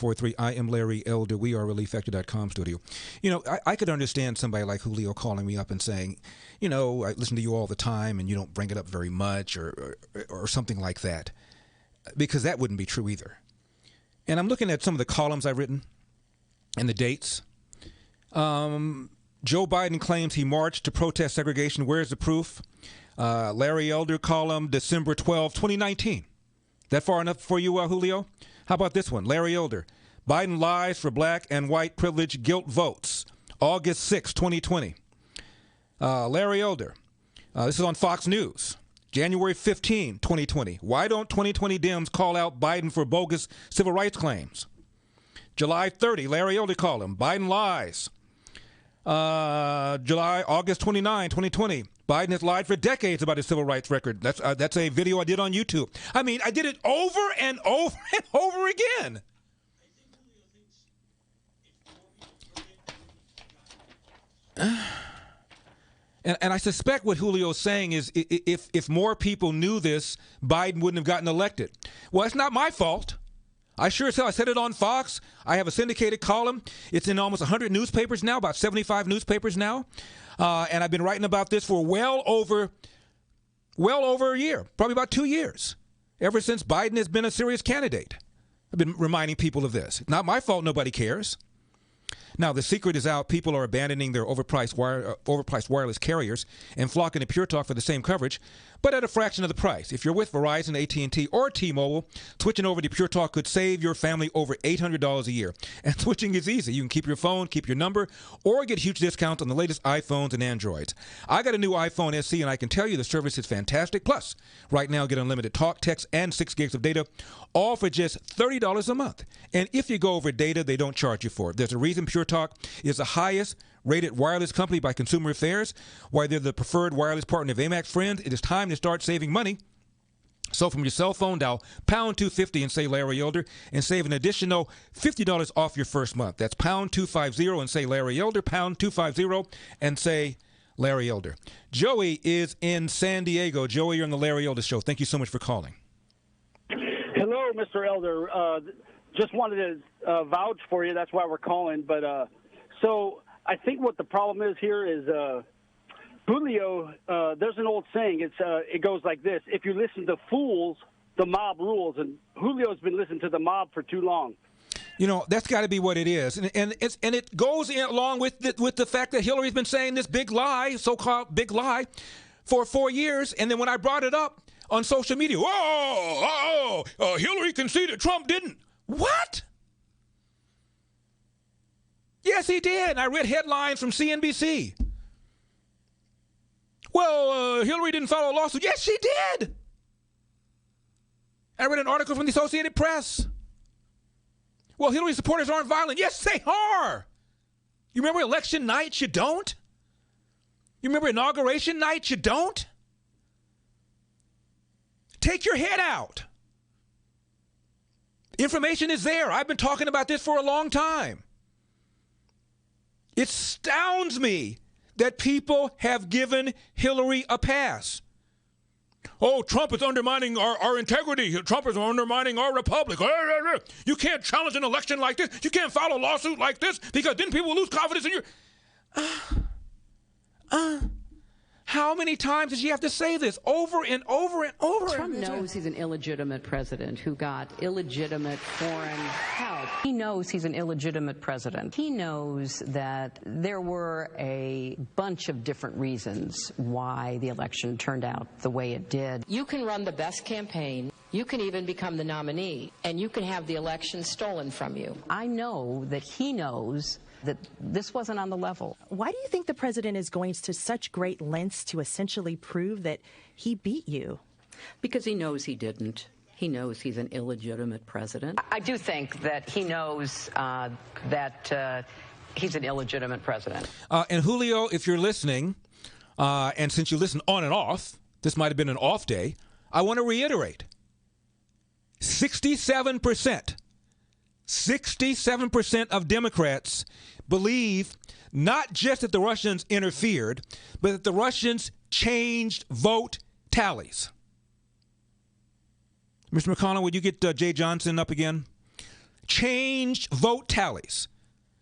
843. I am Larry Elder. We are ReliefFactor.com studio. You know, I could understand somebody like Julio calling me up and saying, you know, I listen to you all the time and you don't bring it up very much or something like that, because that wouldn't be true either. And I'm looking at some of the columns I've written and the dates. Joe Biden claims he marched to protest segregation. Where's the proof? Larry Elder column, December 12, 2019. That far enough for you, Julio? How about this one? Larry Elder. Biden lies for black and white privilege guilt votes. August 6, 2020. Larry Elder. This is on Fox News. January 15, 2020. Why don't 2020 Dems call out Biden for bogus civil rights claims? July 30, Larry Elder column. Biden lies. August 29, 2020. Biden has lied for decades about his civil rights record. That's a video I did on YouTube. I mean, I did it over and over and over again. And I suspect what Julio's saying is if more people knew this, Biden wouldn't have gotten elected. Well, it's not my fault. I sure as hell, I said it on Fox. I have a syndicated column. It's in almost 100 newspapers now, about 75 newspapers now. And I've been writing about this for well over a year, probably about 2 years, ever since Biden has been a serious candidate. I've been reminding people of this. It's not my fault nobody cares. Now, the secret is out. People are abandoning their overpriced wireless carriers and flocking to Pure Talk for the same coverage, but at a fraction of the price. If you're with Verizon, AT&T, or T-Mobile, switching over to Pure Talk could save your family over $800 a year. And switching is easy. You can keep your phone, keep your number, or get huge discounts on the latest iPhones and Androids. I got a new iPhone SE, and I can tell you the service is fantastic. Plus, right now, get unlimited talk, text, and 6 gigs of data, all for just $30 a month. And if you go over data, they don't charge you for it. There's a reason Pure Talk is the highest rated wireless company by Consumer Affairs, why they're the preferred wireless partner of AMAX Friends. It is time to start saving money. So from your cell phone, dial pound 250 and say Larry Elder and save an additional $50 off your first month. That's pound 250 and say Larry Elder, pound 250 and say Larry Elder. Joey is in San Diego. Joey, you're on the Larry Elder Show. Thank you so much for calling. Hello, Mr. Elder. Just wanted to vouch for you. That's why we're calling. But so I think what the problem is here is Julio. There's an old saying. It goes like this: if you listen to fools, the mob rules. And Julio's been listening to the mob for too long. You know, that's got to be what it is, and it goes along with the fact that Hillary's been saying this big lie, so-called big lie, for 4 years, and then when I brought it up on social media, Hillary conceded, Trump didn't. What? Yes, he did. I read headlines from CNBC. Well, Hillary didn't file a lawsuit. Yes, she did. I read an article from the Associated Press. Well, Hillary supporters aren't violent. Yes, they are. You remember election night? You don't? You remember inauguration night? You don't? Take your head out. Information is there. I've been talking about this for a long time. It astounds me that people have given Hillary a pass. Oh, Trump is undermining our integrity. Trump is undermining our republic. You can't challenge an election like this. You can't file a lawsuit like this because then people will lose confidence in you. How many times does she have to say this over and over and over? Trump knows he's an illegitimate president who got illegitimate foreign help. He knows he's an illegitimate president. He knows that there were a bunch of different reasons why the election turned out the way it did. You can run the best campaign. You can even become the nominee, and you can have the election stolen from you. I know that he knows that this wasn't on the level. Why do you think the president is going to such great lengths to essentially prove that he beat you? Because he knows he didn't. He knows he's an illegitimate president. I do think that he knows that he's an illegitimate president. And Julio, if you're listening, and since you listen on and off, this might have been an off day, I want to reiterate, 67% of Democrats believe not just that the Russians interfered, but that the Russians changed vote tallies. Mr. McConnell, would you get Jay Johnson up again? changed vote tallies,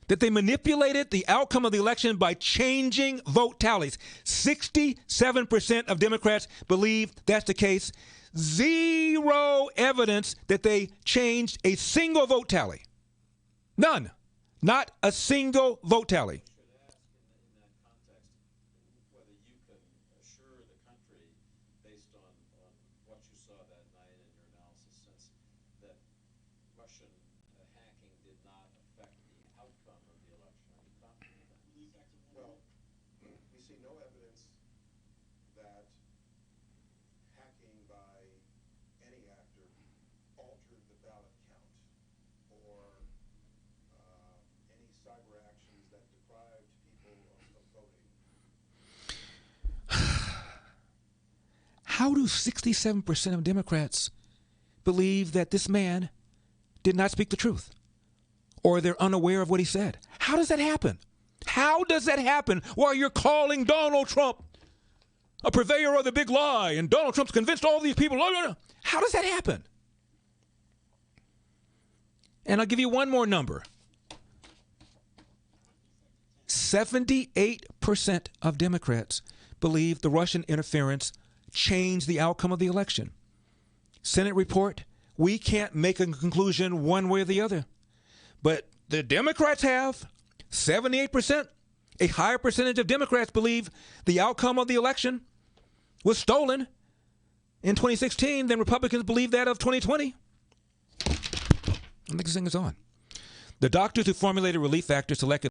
that they manipulated the outcome of the election by changing vote tallies. 67% of Democrats believe that's the case. Zero evidence that they changed a single vote tally. None. Not a single vote tally. How do 67% of Democrats believe that this man did not speak the truth, or they're unaware of what he said? How does that happen? How does that happen while you're calling Donald Trump a purveyor of the big lie and Donald Trump's convinced all these people? How does that happen? And I'll give you one more number. 78% of Democrats believe the Russian interference changed the outcome of the election. Senate report, we can't make a conclusion one way or the other. But the Democrats have 78%. A higher percentage of Democrats believe the outcome of the election was stolen in 2016 than Republicans believe that of 2020. I think this thing is on. The doctors who formulated relief factors selected